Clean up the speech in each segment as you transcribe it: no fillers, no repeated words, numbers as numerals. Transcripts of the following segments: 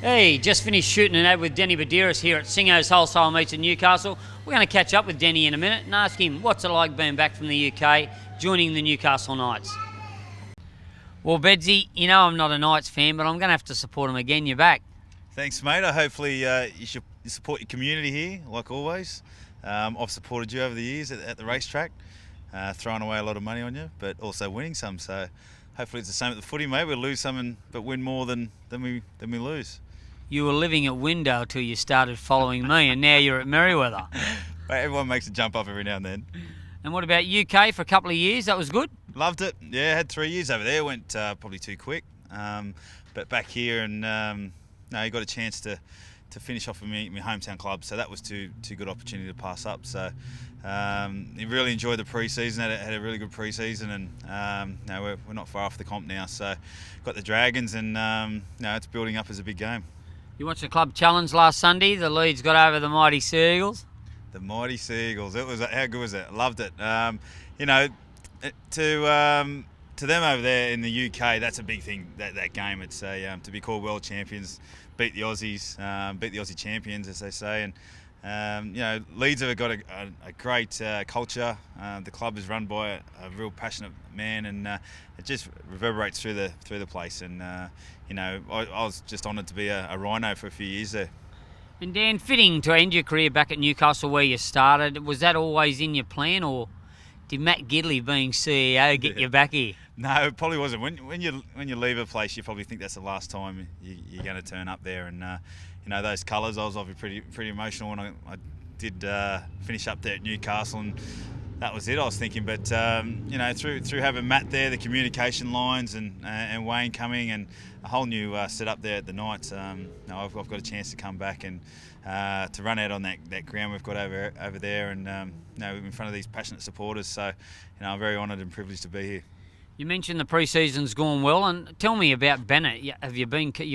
Hey, just finished shooting an ad with Denny Badiris here at Singo's Wholesale Meats in Newcastle. We're going to catch up with Denny in a minute and ask him what's it like being back from the UK, joining the Newcastle Knights. Well, Bedsy, you know I'm not a Knights fan, but I'm going to have to support them again. You're back. Thanks, mate. Hopefully you support your community here, like always. I've supported you over the years at the racetrack, throwing away a lot of money on you, but also winning some. So hopefully it's the same at the footy, mate. We'll lose some but win more than we lose. You were living at Window till you started following me, and now you're at Merriweather. Mate, everyone makes a jump up every now and then. And what about UK for a couple of years? That was good? Loved it. Yeah, had 3 years over there. Went probably too quick. But back here and you got a chance to finish off with my hometown club. So that was too good opportunity to pass up. So really enjoyed the pre-season. Had a really good pre-season, and we're not far off the comp now. So got the Dragons, and it's building up as a big game. You watched the club challenge last Sunday. The Leeds got over the mighty Seagulls. The mighty Seagulls. It was how good was it? Loved it. To them over there in the UK, that's a big thing. That game. It's to be called world champions, beat the Aussies, beat the Aussie champions, as they say. And Leeds have got a great culture. The club is run by a real passionate man, and it just reverberates through the place. And I was just honoured to be a Rhino for a few years there. And Dan, fitting to end your career back at Newcastle where you started, was that always in your plan, or did Matt Gidley being CEO get you back here? No, it probably wasn't. When you leave a place, you probably think that's the last time you're going to turn up there. And those colours, I was obviously pretty emotional when I did finish up there at Newcastle, and that was it. I was thinking, but through having Matt there, the communication lines, and Wayne coming, and a whole new setup there at the Knights, I've got a chance to come back and to run out on that ground we've got over there, and in front of these passionate supporters. So I'm very honoured and privileged to be here. You mentioned the pre-season's gone well, and tell me about Bennett. You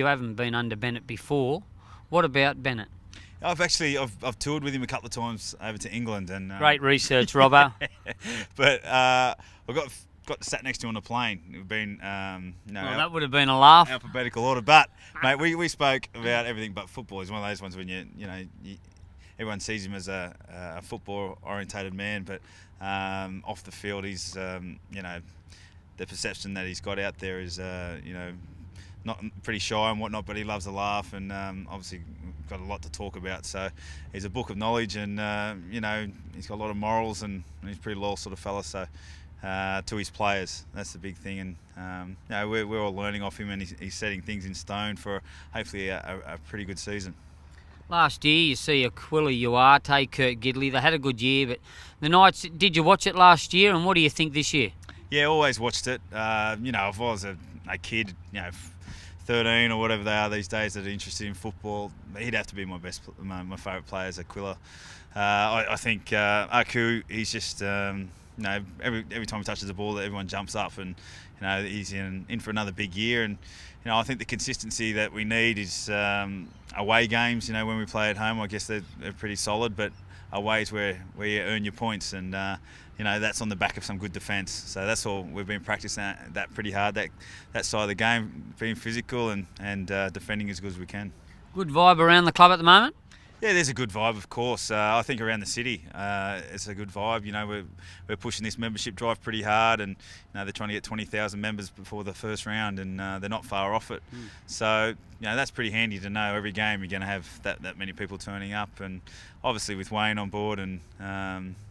haven't been under Bennett before. What about Bennett? I've toured with him a couple of times over to England, and great research, Robbo. But I got sat next to him on a plane. We've been that would have been a laugh. Alphabetical order, but mate, we spoke about everything but football. He's one of those ones when everyone sees him as a football-orientated man, but off the field, he's the perception that he's got out there is not pretty shy and whatnot, but he loves to laugh, and obviously got a lot to talk about. So he's a book of knowledge, and he's got a lot of morals, and he's a pretty loyal sort of fella. So to his players, that's the big thing, and we're all learning off him, and he's setting things in stone for hopefully a pretty good season. Last year, you see Aquila Uarte, Kurt Gidley. They had a good year, but the Knights, did you watch it last year, and what do you think this year? Yeah, always watched it. If I was a kid, 13 or whatever they are these days that are interested in football, he'd have to be my favourite player is Aquila. I think Aku, he's just every time he touches the ball, everyone jumps up, and he's in for another big year. And I think the consistency that we need is away games. When we play at home, I guess they're pretty solid, but away is where you earn your points, and that's on the back of some good defence. So that's all we've been practicing that pretty hard. That side of the game, being physical and defending as good as we can. Good vibe around the club at the moment? Yeah, there's a good vibe, of course. I think around the city, it's a good vibe. We're pushing this membership drive pretty hard, and they're trying to get 20,000 members before the first round, and they're not far off it. So that's pretty handy to know. Every game you're going to have that many people turning up, and obviously with Wayne on board, and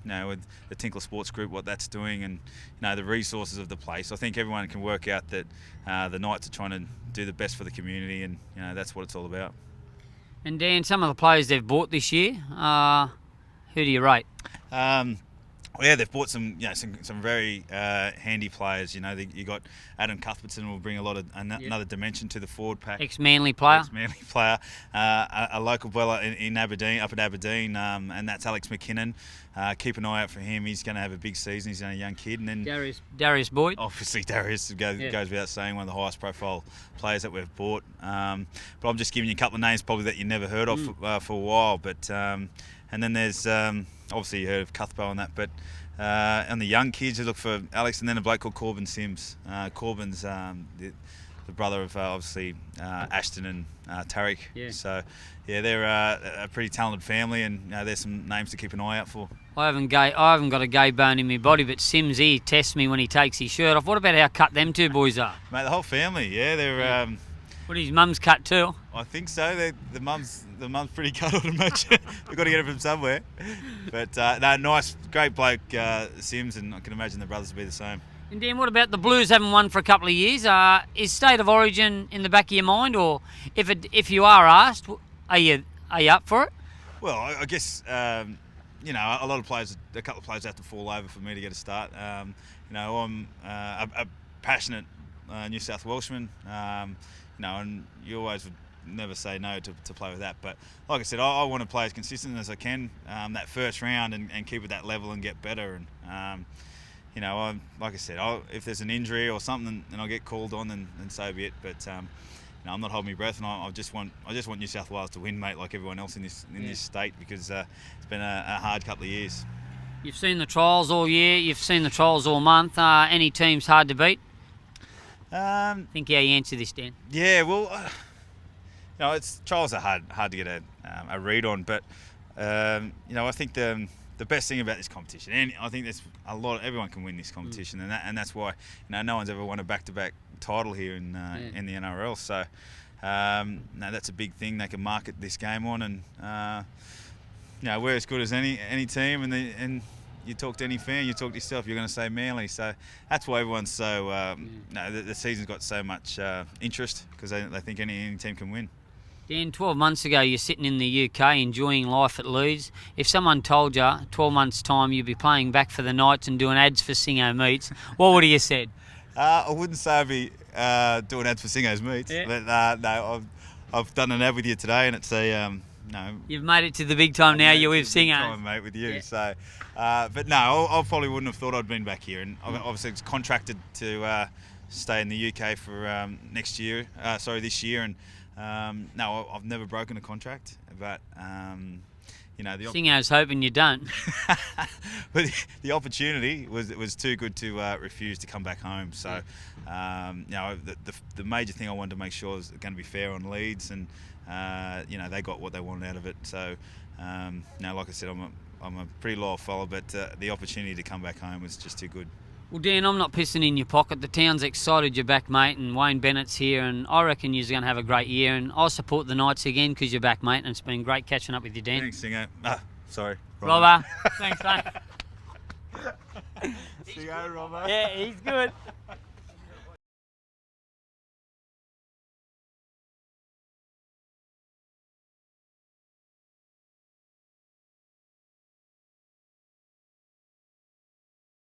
with the Tinkler Sports Group, what that's doing, and the resources of the place. I think everyone can work out that the Knights are trying to do the best for the community, and that's what it's all about. And Dan, some of the players they've bought this year, who do you rate? They've bought some very handy players. You got Adam Cuthbertson will bring a lot of another dimension to the forward pack. Ex-Manly player. A local fella in Aberdeen, up at Aberdeen, and that's Alex McKinnon. Keep an eye out for him. He's going to have a big season. He's a young kid. And then Darius Boyd. Obviously, Darius goes without saying, one of the highest profile players that we've bought. But I'm just giving you a couple of names probably that you never heard of for a while. But and then there's obviously you heard of Cuthbert on that, but on the young kids, you look for Alex, and then a bloke called Corbin Sims. Corbin's the brother of obviously Ashton and Tarek. Yeah. So yeah, they're a pretty talented family, and there's some names to keep an eye out for. I haven't got a gay bone in my body, but Sims here tests me when he takes his shirt off. What about how cut them two boys are? Mate, the whole family, yeah, they're. What, his mum's cut too? I think so. The mum's pretty cut, I'd imagine. We've got to get it from somewhere. But no, nice, great bloke, Sims, and I can imagine the brothers will be the same. And Dan, what about the Blues? Haven't won for a couple of years. Is State of Origin in the back of your mind, or if you are asked, are you up for it? Well, I guess a lot of players, a couple of players have to fall over for me to get a start. I'm a passionate New South Welshman. And you always would never say no to play with that. But like I said, I want to play as consistent as I can that first round and keep it that level and get better. And like I said, if there's an injury or something, and I'll get called on, then so be it. But I'm not holding my breath, and I just want New South Wales to win, mate, like everyone else in this state, because it's been a hard couple of years. You've seen the trials all year. You've seen the trials all month. Any teams hard to beat? Think how you answer this, Dan. Yeah, well, trials are hard to get a read on, but I think the best thing about this competition, and I think there's everyone can win this competition, and that's why no one's ever won a back-to-back title here in the NRL. So that's a big thing they can market this game on, and we're as good as any team, and you talk to any fan, you talk to yourself, you're going to say Manly. So that's why everyone's so the season's got so much interest, because they think any team can win. Dan, 12 months ago you're sitting in the UK enjoying life at Leeds. If someone told you 12 months' time you'd be playing back for the Knights and doing ads for Singo Meats, what would you have said? I wouldn't say I'd be doing ads for Singo's Meats, but no, I've done an ad with you today, and it's a You've made it to the big time now. You're with Singo. Time, mate, with you. Yeah. So, but no, I probably wouldn't have thought I'd been back here, and obviously it's contracted to stay in the UK for this year, and no, I've never broken a contract, but Singo's hoping you don't. But the opportunity was too good to refuse to come back home. So, the major thing I wanted to make sure was going to be fair on Leeds, and they got what they wanted out of it. So, like I said, I'm a pretty loyal fella, but the opportunity to come back home was just too good. Well, Dan, I'm not pissing in your pocket. The town's excited you're back, mate, and Wayne Bennett's here, and I reckon you're going to have a great year, and I'll support the Knights again because you're back, mate, and it's been great catching up with you, Dan. Thanks, Singo. Sorry. Robbo. Thanks, mate. See you, Robbo. Yeah, he's good.